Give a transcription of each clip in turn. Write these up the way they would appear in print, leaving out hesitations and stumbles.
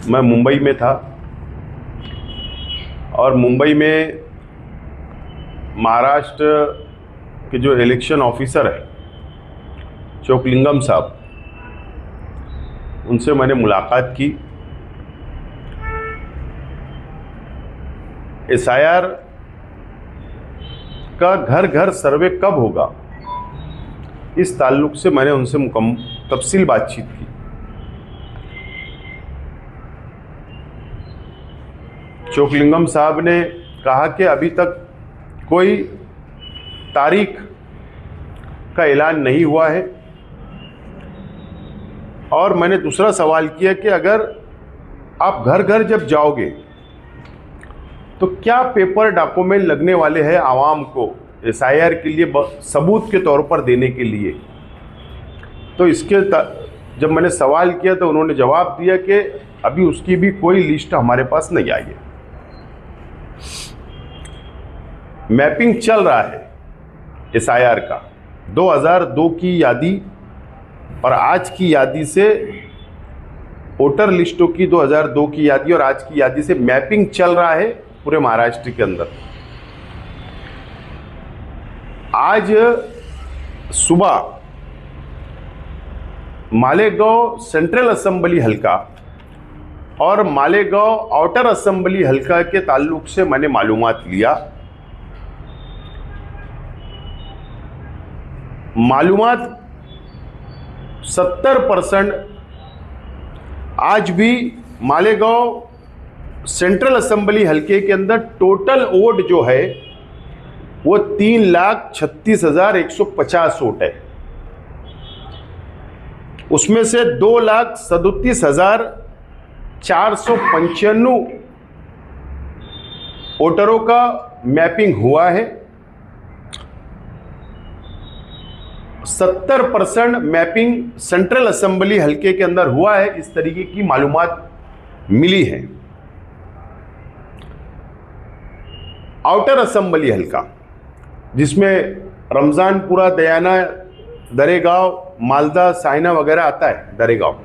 मैं मुंबई में था और मुंबई में महाराष्ट्र के जो इलेक्शन ऑफिसर है चोकलिंगम साहब, उनसे मैंने मुलाकात की। एसआईआर का घर घर सर्वे कब होगा, इस ताल्लुक से मैंने उनसे तफसील बातचीत की। चोकलिंगम साहब ने कहा कि अभी तक कोई तारीख का ऐलान नहीं हुआ है। और मैंने दूसरा सवाल किया कि अगर आप घर घर जब जाओगे तो क्या पेपर डॉक्यूमेंट लगने वाले हैं आवाम को एसआईआर के लिए सबूत के तौर पर देने के लिए। तो इसके जब मैंने सवाल किया तो उन्होंने जवाब दिया कि अभी उसकी भी कोई लिस्ट हमारे पास नहीं आई है। मैपिंग चल रहा है एसआईआर का। 2002 की यादी और आज की यादी से, वोटर लिस्टों की 2002 की यादी और आज की यादी से मैपिंग चल रहा है पूरे महाराष्ट्र के अंदर। आज सुबह मालेगांव सेंट्रल असेंबली हल्का और मालेगांव आउटर असेंबली हल्का के ताल्लुक से मैंने मालूमात लिया। मालूमात 70% आज भी मालेगांव सेंट्रल असेंबली हल्के के अंदर टोटल वोट जो है वो 3,36,150 वोट है। उसमें से 2,37,495 वोटरों का मैपिंग हुआ है। 70% मैपिंग सेंट्रल असेंबली हल्के के अंदर हुआ है, इस तरीके की मालूमात मिली है। आउटर असेंबली हल्का जिसमें रमजानपुरा, दयाना, दरेगांव, मालदा, साइना वगैरह आता है, दरेगांव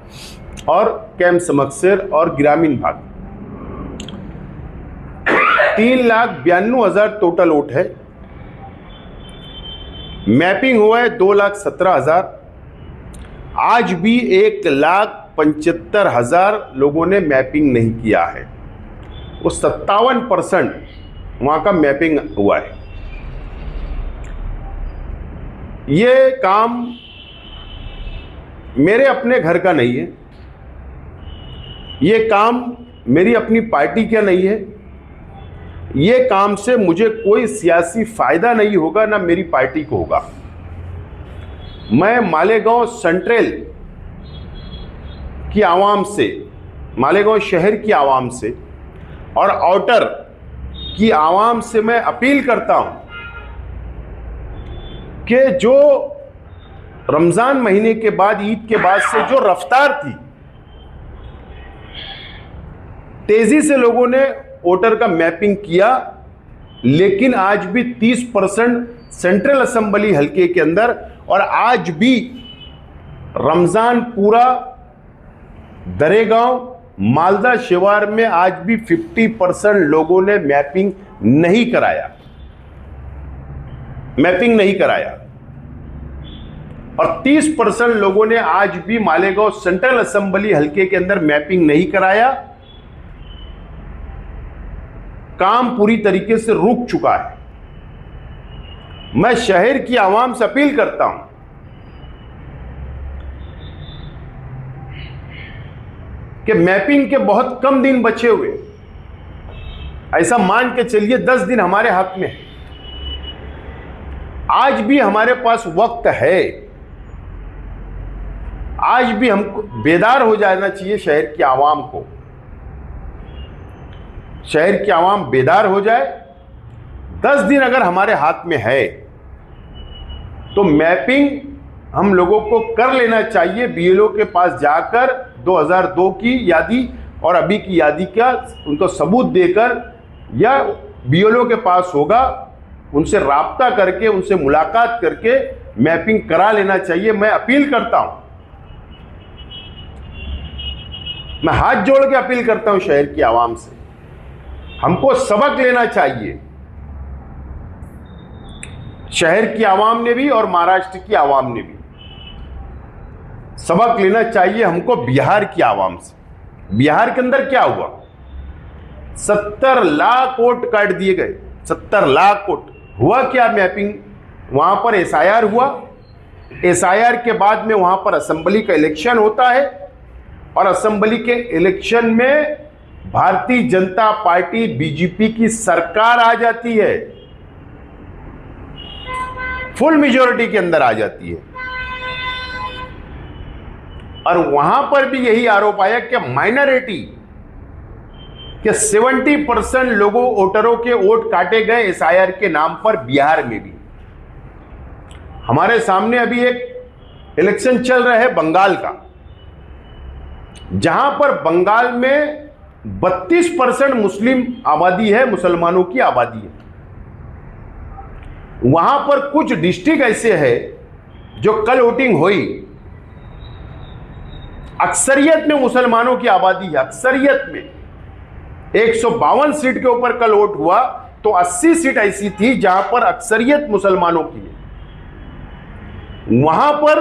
और कैंप समक्सेर और ग्रामीण भाग, 3,92,000 टोटल वोट है। मैपिंग हुआ है 2,17,000। आज भी 1,75,000 लोगों ने मैपिंग नहीं किया है। वो 57% वहां का मैपिंग हुआ है। ये काम मेरे अपने घर का नहीं है, ये काम मेरी अपनी पार्टी का नहीं है, ये काम से मुझे कोई सियासी फायदा नहीं होगा, ना मेरी पार्टी को होगा। मैं मालेगांव सेंट्रल की आवाम से, मालेगांव शहर की आवाम से और आउटर की आवाम से मैं अपील करता हूं कि जो रमजान महीने के बाद, ईद के बाद से जो रफ्तार थी, तेजी से लोगों ने वोटर का मैपिंग किया, लेकिन आज भी 30% सेंट्रल असेंबली हल्के के अंदर और आज भी रमजानपुरा, दरेगांव, मालदा शिवार में आज भी 50% लोगों ने मैपिंग नहीं कराया, मैपिंग नहीं कराया। और 30% लोगों ने आज भी मालेगांव सेंट्रल असेंबली हल्के के अंदर मैपिंग नहीं कराया। काम पूरी तरीके से रुक चुका है। मैं शहर की आवाम से अपील करता हूं कि मैपिंग के बहुत कम दिन बचे हुए, ऐसा मान के चलिए 10 दिन हमारे हाथ में है। आज भी हमारे पास वक्त है, आज भी हमको बेदार हो जाना चाहिए। शहर की आवाम को, शहर की आवाम बेदार हो जाए। 10 दिन अगर हमारे हाथ में है तो मैपिंग हम लोगों को कर लेना चाहिए। बीएलओ के पास जाकर 2002 की यादी और अभी की यादी का उनको सबूत देकर, या बीएलओ के पास होगा, उनसे राब्ता करके, उनसे मुलाकात करके मैपिंग करा लेना चाहिए। मैं अपील करता हूं मैं हाथ जोड़ के अपील करता हूं शहर की आवाम से, हमको सबक लेना चाहिए। शहर की आवाम ने भी और महाराष्ट्र की आवाम ने भी सबक लेना चाहिए हमको बिहार की आवाम से। बिहार के अंदर क्या हुआ? 70 लाख वोट काट दिए गए। 70 लाख वोट हुआ क्या? मैपिंग, वहां पर एसआईआर हुआ। एसआईआर के बाद में वहां पर असेंबली का इलेक्शन होता है और असेंबली के इलेक्शन में भारतीय जनता पार्टी बीजेपी की सरकार आ जाती है, फुल मेजॉरिटी के अंदर आ जाती है। और वहां पर भी यही आरोप आया कि माइनॉरिटी के 70% लोगों वोटरों के वोट काटे गए एसआईआर के नाम पर बिहार में भी। हमारे सामने अभी एक इलेक्शन चल रहा है बंगाल का, जहां पर बंगाल में 32% मुस्लिम आबादी है, मुसलमानों की आबादी है। वहां पर कुछ डिस्ट्रिक्ट ऐसे हैं जो कल वोटिंग हुई, अक्सरियत में मुसलमानों की आबादी है। अक्सरियत में 152 सीट के ऊपर कल वोट हुआ तो 80 सीट ऐसी थी जहां पर अक्सरियत मुसलमानों की है। वहां पर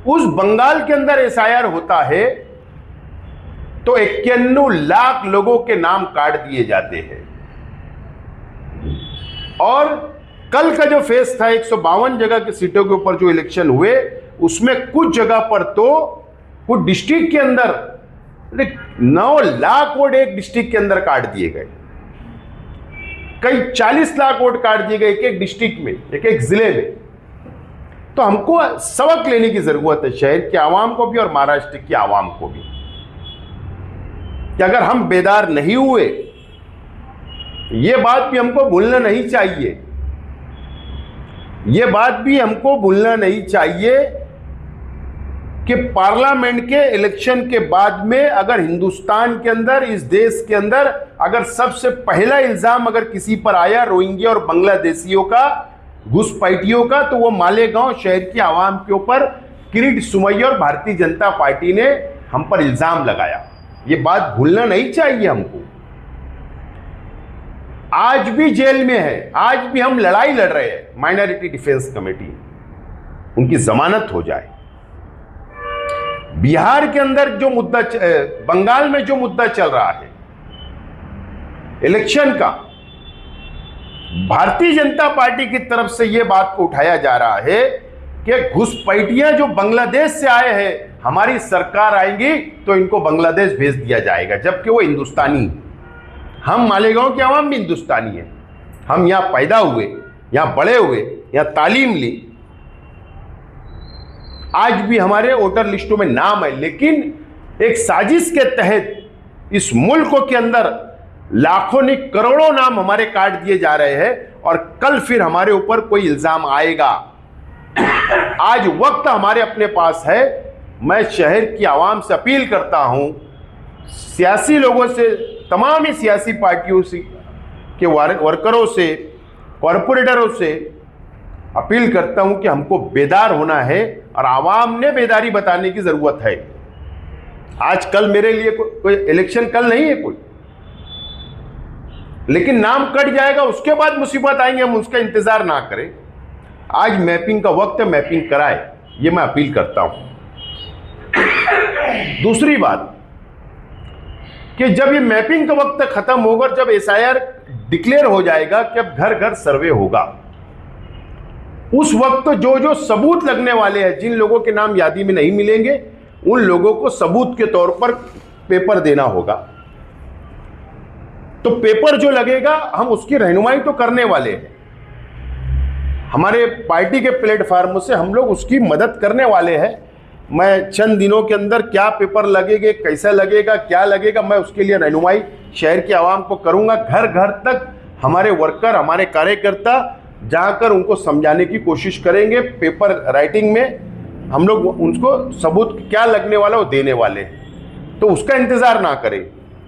उस बंगाल के अंदर एसआईआर होता है तो 91 लाख लोगों के नाम काट दिए जाते हैं। और कल का जो फेस था 152 जगह की सीटों के ऊपर जो इलेक्शन हुए, उसमें कुछ जगह पर तो कुछ डिस्ट्रिक्ट के अंदर 9 लाख वोट एक डिस्ट्रिक्ट के अंदर काट दिए गए। कई 40 लाख वोट काट दिए गए एक एक डिस्ट्रिक्ट में, एक एक जिले में। तो हमको सबक लेने की जरूरत है, शहर की आवाम को भी और महाराष्ट्र की आवाम को भी, कि अगर हम बेदार नहीं हुए, ये बात भी हमको भूलना नहीं चाहिए। ये बात भी हमको भूलना नहीं चाहिए कि पार्लियामेंट के इलेक्शन के बाद में अगर हिंदुस्तान के अंदर, इस देश के अंदर अगर सबसे पहला इल्जाम अगर किसी पर आया रोहिंग्या और बांग्लादेशियों का, घुसपैठियों का, तो वो मालेगांव शहर की आवाम के ऊपर किरीट सोमैया और भारतीय जनता पार्टी ने हम पर इल्जाम लगाया। ये बात भूलना नहीं चाहिए हमको। आज भी जेल में है, आज भी हम लड़ाई लड़ रहे हैं माइनॉरिटी डिफेंस कमेटी, उनकी जमानत हो जाए। बिहार के अंदर जो मुद्दा, बंगाल में जो मुद्दा चल रहा है इलेक्शन का, भारतीय जनता पार्टी की तरफ से यह बात को उठाया जा रहा है कि घुसपैठियां जो बांग्लादेश से आए हैं, हमारी सरकार आएंगी तो इनको बांग्लादेश भेज दिया जाएगा, जबकि वो हिंदुस्तानी। हम मालेगांव के आवाम भी हिंदुस्तानी है, हम यहां पैदा हुए, यहां बड़े हुए, यहां तालीम ली, आज भी हमारे वोटर लिस्टों में नाम है। लेकिन एक साजिश के तहत इस मुल्क के अंदर लाखों नहीं करोड़ों नाम हमारे काट दिए जा रहे हैं और कल फिर हमारे ऊपर कोई इल्जाम आएगा। आज वक्त हमारे अपने पास है। मैं शहर की आवाम से अपील करता हूं, सियासी लोगों से, तमाम ही सियासी पार्टियों से के वर्करों से, कॉरपोरेटरों से अपील करता हूं कि हमको बेदार होना है और आवाम ने बेदारी बताने की जरूरत है। आज कल मेरे लिए कोई इलेक्शन कल नहीं है कोई, लेकिन नाम कट जाएगा, उसके बाद मुसीबत आएंगे, हम उसका इंतजार ना करें। आज मैपिंग का वक्त है, मैपिंग कराए, ये मैं अपील करता हूं। दूसरी बात कि जब ये मैपिंग का वक्त खत्म होगा, जब एसआईआर डिक्लेयर हो जाएगा कि अब घर घर सर्वे होगा, उस वक्त जो जो सबूत लगने वाले हैं, जिन लोगों के नाम यादी में नहीं मिलेंगे, उन लोगों को सबूत के तौर पर पेपर देना होगा। तो पेपर जो लगेगा हम उसकी रहनुमाई तो करने वाले हैं, हमारे पार्टी के प्लेटफार्म से हम लोग उसकी मदद करने वाले हैं। मैं चंद दिनों के अंदर क्या पेपर लगेंगे, कैसा लगेगा, क्या लगेगा, मैं उसके लिए रहनुमाई शहर की आवाम को करूंगा। घर घर तक हमारे वर्कर, हमारे कार्यकर्ता जाकर उनको समझाने की कोशिश करेंगे। पेपर राइटिंग में हम लोग उनको सबूत क्या लगने वाला वो देने वाले हैं, तो उसका इंतजार ना करें।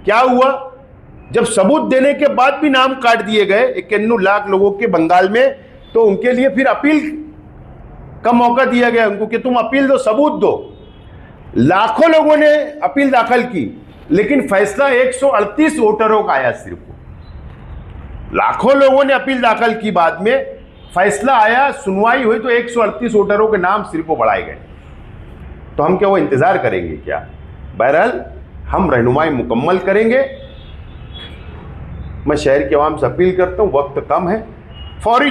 क्या हुआ, जब सबूत देने के बाद भी नाम काट दिए गए 91 लाख लोगों के बंगाल में, तो उनके लिए फिर अपील का मौका दिया गया उनको कि तुम अपील दो, सबूत दो। लाखों लोगों ने अपील दाखिल की, लेकिन फैसला 138 वोटरों का आया सिर्फ। लाखों लोगों ने अपील दाखिल की, बाद में फैसला आया, सुनवाई हुई तो 138 वोटरों के नाम सिर्फ बढ़ाए गए। तो हम क्या वो इंतजार करेंगे क्या? बहरहाल हम रहनुमाई मुकम्मल करेंगे। मैं शहर के आवाम से अपील करता हूं, वक्त कम है, फौरी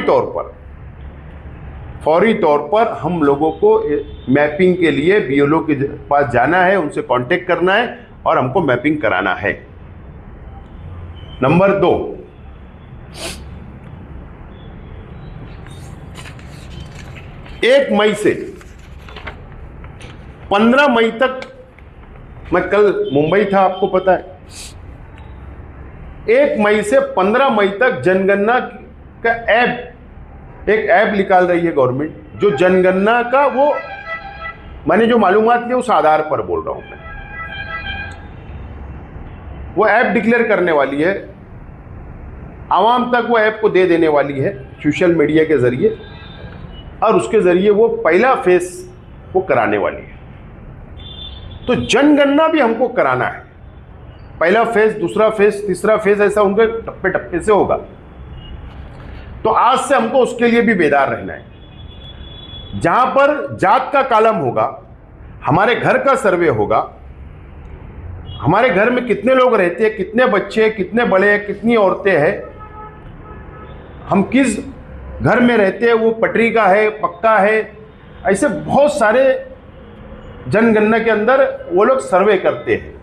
तौर पर हम लोगों को मैपिंग के लिए बीएलओ के पास जाना है, उनसे कांटेक्ट करना है और हमको मैपिंग कराना है। नंबर 2, एक मई से 15 मई तक, मैं कल मुंबई था आपको पता है, 1 मई से 15 मई तक जनगणना का एक ऐप निकाल रही है गवर्नमेंट, जो जनगणना का वो मैंने जो मालूमात ली उस आधार पर बोल रहा हूं मैं, वो ऐप डिक्लेयर करने वाली है, आवाम तक वो ऐप को दे देने वाली है सोशल मीडिया के जरिए, और उसके जरिए वो पहला फेज वो कराने वाली है। तो जनगणना भी हमको कराना है, पहला फेज, दूसरा फेज, तीसरा फेज, ऐसा उनके टप्पे टप्पे से होगा। तो आज से हमको उसके लिए भी बेदार रहना है। जहां पर जात का कॉलम होगा, हमारे घर का सर्वे होगा, हमारे घर में कितने लोग रहते हैं, कितने बच्चे, कितने बड़े, कितनी औरतें हैं, हम किस घर में रहते हैं, वो पटरी का है, पक्का है, ऐसे बहुत सारे जनगणना के अंदर वो लोग सर्वे करते हैं।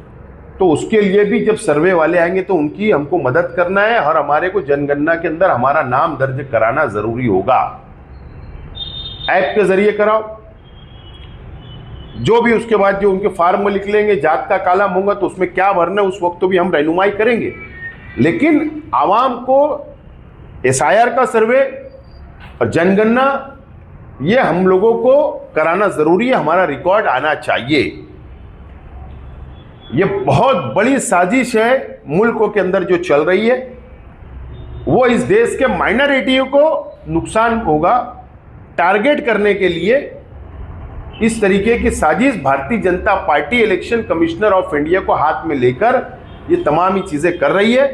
तो उसके लिए भी जब सर्वे वाले आएंगे तो उनकी हमको मदद करना है, और हमारे को जनगणना के अंदर हमारा नाम दर्ज कराना जरूरी होगा। ऐप के जरिए कराओ, जो भी उसके बाद जो उनके फार्म निकलेंगे, जात का कॉलम होगा तो उसमें क्या भरना है उस वक्त तो भी हम रहनुमाई करेंगे, लेकिन आवाम को एसआईआर का सर्वे और जनगणना ये हम लोगों को कराना जरूरी है, हमारा रिकॉर्ड आना चाहिए। ये बहुत बड़ी साजिश है मुल्कों के अंदर जो चल रही है, वो इस देश के माइनॉरिटी को नुकसान होगा, टारगेट करने के लिए इस तरीके की साजिश Bharatiya Janata party election commissioner of India को हाथ में लेकर ये तमाम ही चीजें कर रही है।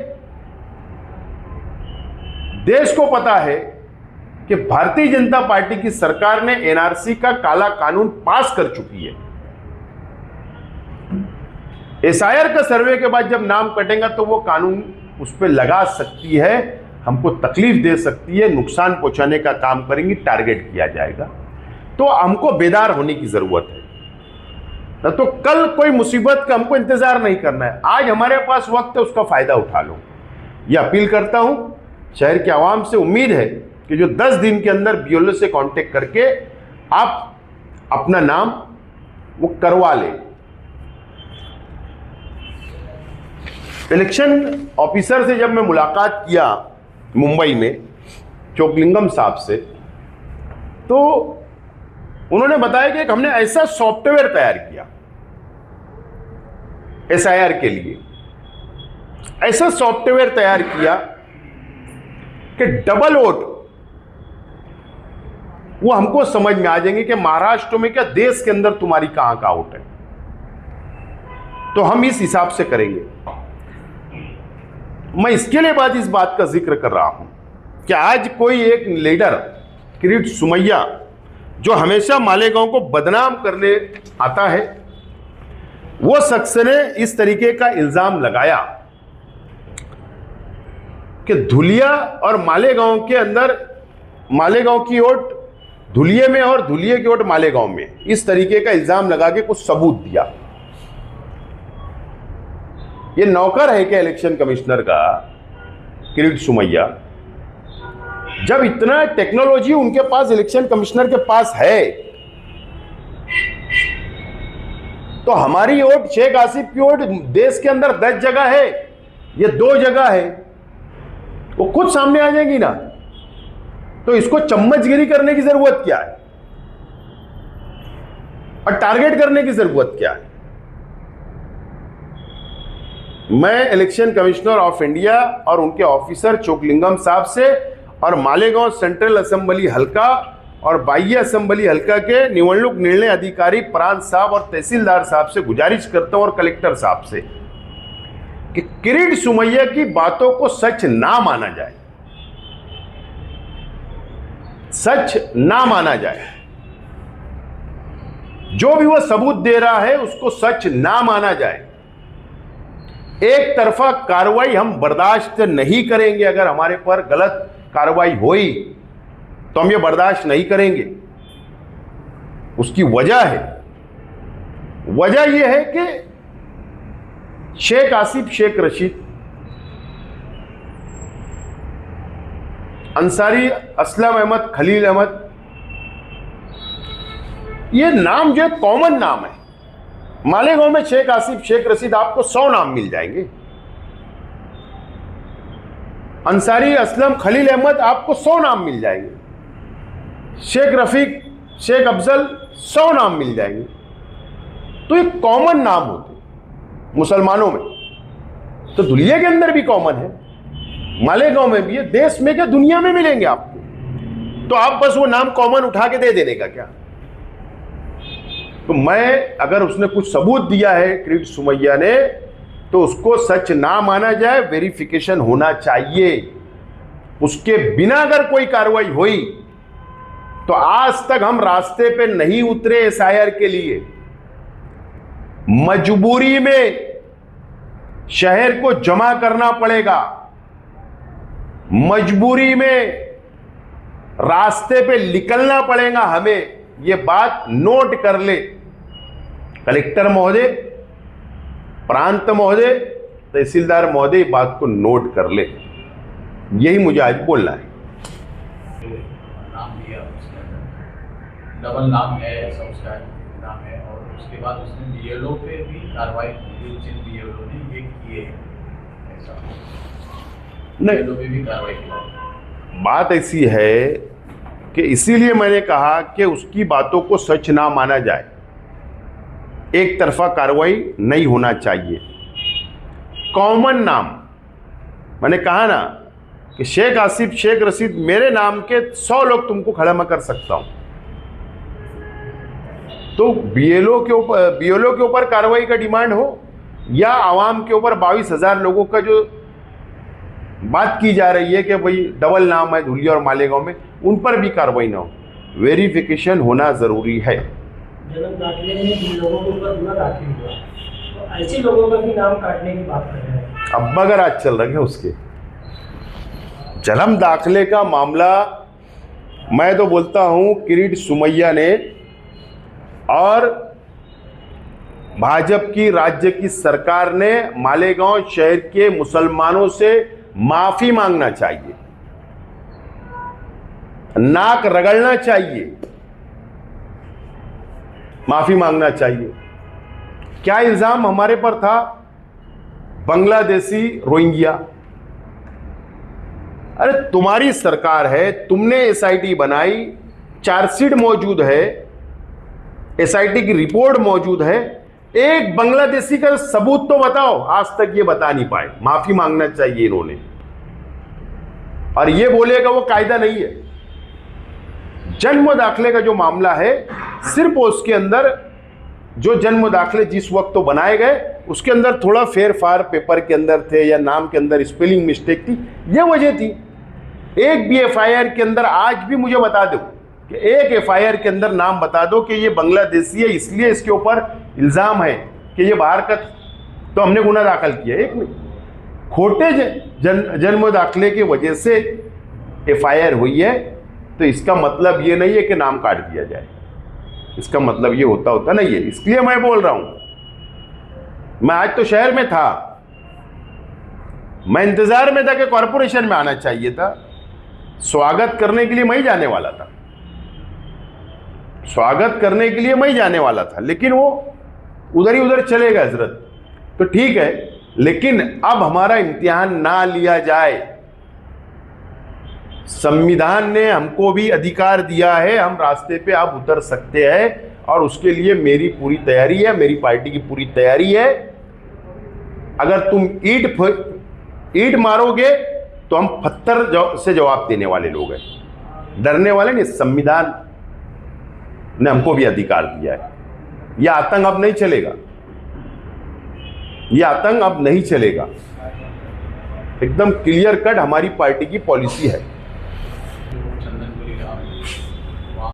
देश को पता है कि भारतीय जनता पार्टी की सरकार ने एनआरसी का काला कानून पास कर चुकी है। एसआईआर का सर्वे के बाद जब नाम कटेगा तो वो कानून उस पर लगा सकती है, हमको तकलीफ दे सकती है, नुकसान पहुंचाने का काम करेंगी, टारगेट किया जाएगा। तो हमको बेदार होने की जरूरत है, तो कल कोई मुसीबत का हमको इंतजार नहीं करना है, आज हमारे पास वक्त है, उसका फायदा उठा लो। ये अपील करता हूं शहर के आवाम से। उम्मीद है कि जो 10 दिन के अंदर बीएलओ से कांटेक्ट करके आप अपना नाम वो करवा लें। इलेक्शन ऑफिसर से जब मैं मुलाकात किया मुंबई में चोकलिंगम साहब से, तो उन्होंने बताया कि हमने ऐसा सॉफ्टवेयर तैयार किया एसआईआर के लिए, ऐसा सॉफ्टवेयर तैयार किया कि डबल वोट वो हमको समझ में आ जाएंगे कि महाराष्ट्र में क्या, देश के अंदर तुम्हारी कहां का वोट है। तो हम इस हिसाब से करेंगे। मैं इसके लिए बाद इस बात का जिक्र कर रहा हूं कि आज कोई एक लीडर किरीट सुमैया जो हमेशा मालेगांव को बदनाम करने आता है, वो शख्स ने इस तरीके का इल्जाम लगाया कि धुलिया और मालेगांव के अंदर, मालेगांव की वोट धुलिये में और धुलिये की वोट मालेगांव में, इस तरीके का इल्जाम लगा के कुछ सबूत दिया। ये नौकर है क्या इलेक्शन कमिश्नर का किरीट सुमैया? जब इतना टेक्नोलॉजी उनके पास, इलेक्शन कमिश्नर के पास है, तो हमारी वोट, शेख आसिफ की वोट देश के अंदर 10 जगह है, ये 2 जगह है, वो खुद सामने आ जाएंगी ना। तो इसको चम्मचगिरी करने की जरूरत क्या है और टारगेट करने की जरूरत क्या है? मैं इलेक्शन कमिश्नर ऑफ इंडिया और उनके ऑफिसर चोकलिंगम साहब से और मालेगांव सेंट्रल असेंबली हल्का और बाह्य असेंबली हल्का के निवडणूक निर्णय अधिकारी प्रांत साहब और तहसीलदार साहब से गुजारिश करता हूं और कलेक्टर साहब से कि किरीट सोमैया की बातों को सच ना माना जाए, सच ना माना जाए। जो भी वो सबूत दे रहा है उसको सच ना माना जाए। एक तरफा कार्रवाई हम बर्दाश्त नहीं करेंगे। अगर हमारे पर गलत कार्रवाई हुई तो हम ये बर्दाश्त नहीं करेंगे। उसकी वजह है, वजह यह है कि शेख आसिफ शेख रशीद, अंसारी असलम अहमद, खलील अहमद, ये नाम जो है कॉमन नाम है। मालेगांव में शेख आसिफ शेख रशीद आपको 100 नाम मिल जाएंगे। अंसारी असलम खलील अहमद आपको 100 नाम मिल जाएंगे। शेख रफीक, शेख अफजल 100 नाम मिल जाएंगे। तो ये कॉमन नाम होते मुसलमानों में, तो दुनिया के अंदर भी कॉमन है, मालेगांव में भी है, देश में क्या दुनिया में मिलेंगे आपको। तो आप बस वो नाम कॉमन उठा के दे देने का क्या। तो मैं, अगर उसने कुछ सबूत दिया है किरीट सोमैया ने, तो उसको सच ना माना जाए, वेरिफिकेशन होना चाहिए। उसके बिना अगर कोई कार्रवाई हुई तो आज तक हम रास्ते पे नहीं उतरे एसआईआर के लिए। मजबूरी में शहर को जमा करना पड़ेगा, मजबूरी में रास्ते पे निकलना पड़ेगा हमें। ये बात नोट कर ले कलेक्टर महोदय, प्रांत महोदय, तहसीलदार महोदय, बात को नोट कर ले। यही मुझे आज बोलना है। नाम दिया उसके अंदर, डबल नाम है, ऐसा उसका नाम है, और उसके बाद उसने बीएलओ पे भी कार्रवाई की, जिन बीएलओ ने ये किए ऐसा नहीं, बीएलओ पे भी कार्रवाई की। बात ऐसी है कि इसीलिए मैंने कहा कि उसकी बातों को सच ना माना जाए, एक तरफा कार्रवाई नहीं होना चाहिए। कॉमन नाम, मैंने कहा ना कि शेख आसिफ शेख रशीद, मेरे नाम के 100 लोग तुमको खड़ा मैं कर सकता हूं। तो बीएलओ के ऊपर कार्रवाई का डिमांड हो, या आवाम के ऊपर 22,000 लोगों का जो बात की जा रही है कि भाई डबल नाम है धुलिया और मालेगांव में, उन पर भी कार्रवाई ना हो। वेरिफिकेशन होना जरूरी है। जन्म दाखिले में जिन लोगों के ऊपर गुना दाखिल हुआ, तो ऐसे लोगों का भी नाम काटने की बात कर रहे हैं। अब अगर आज चल रहे हैं उसके जन्म दाखिले का मामला, मैं तो बोलता हूं किरीट सोमैया ने और भाजपा की राज्य की सरकार ने मालेगांव शहर के मुसलमानों से माफी मांगना चाहिए, नाक रगड़ना चाहिए, माफी मांगना चाहिए। क्या इल्जाम हमारे पर था? बांग्लादेशी रोहिंग्या। अरे तुम्हारी सरकार है, तुमने एसआईटी बनाई, चार्जशीट मौजूद है, एसआईटी की रिपोर्ट मौजूद है। एक बांग्लादेशी का सबूत तो बताओ। आज तक ये बता नहीं पाए। माफी मांगना चाहिए इन्होंने। और ये बोलेगा वो कायदा नहीं है। जन्म दाखिले का जो मामला है, सिर्फ उसके अंदर जो जन्म दाखिले जिस वक्त तो बनाए गए, उसके अंदर थोड़ा फेर फार पेपर के अंदर थे या नाम के अंदर स्पेलिंग मिस्टेक थी, ये वजह थी। एक भी एफआईआर के अंदर आज भी मुझे बता दो कि एक एफआईआर के अंदर नाम बता दो कि ये बांग्लादेशी है, इसलिए इसके ऊपर इल्जाम है कि ये बाहर का, तो हमने गुना दाखिल किया। एक नहीं, खोटे जन्म दाखिले की वजह से एफआईआर हुई है, तो इसका मतलब ये नहीं है कि नाम काट दिया जाए। इसका मतलब ये होता नहीं है। इसलिए मैं बोल रहा हूं, मैं आज तो शहर में था, मैं इंतजार में था कि कॉरपोरेशन में आना चाहिए था। स्वागत करने के लिए मैं ही जाने वाला था, स्वागत करने के लिए मैं ही जाने वाला था, लेकिन वो उधर ही उधर चले गए हजरत। तो ठीक है, लेकिन अब हमारा इम्तिहान ना लिया जाए। संविधान ने हमको भी अधिकार दिया है, हम रास्ते पे अब उतर सकते हैं, और उसके लिए मेरी पूरी तैयारी है, मेरी पार्टी की पूरी तैयारी है। अगर तुम ईंट मारोगे तो हम पत्थर से जवाब देने वाले लोग हैं, डरने वाले नहीं। संविधान ने हमको भी अधिकार दिया है। यह आतंक अब नहीं चलेगा। ये आतंक अब नहीं चलेगा। एकदम क्लियर कट हमारी पार्टी की पॉलिसी है।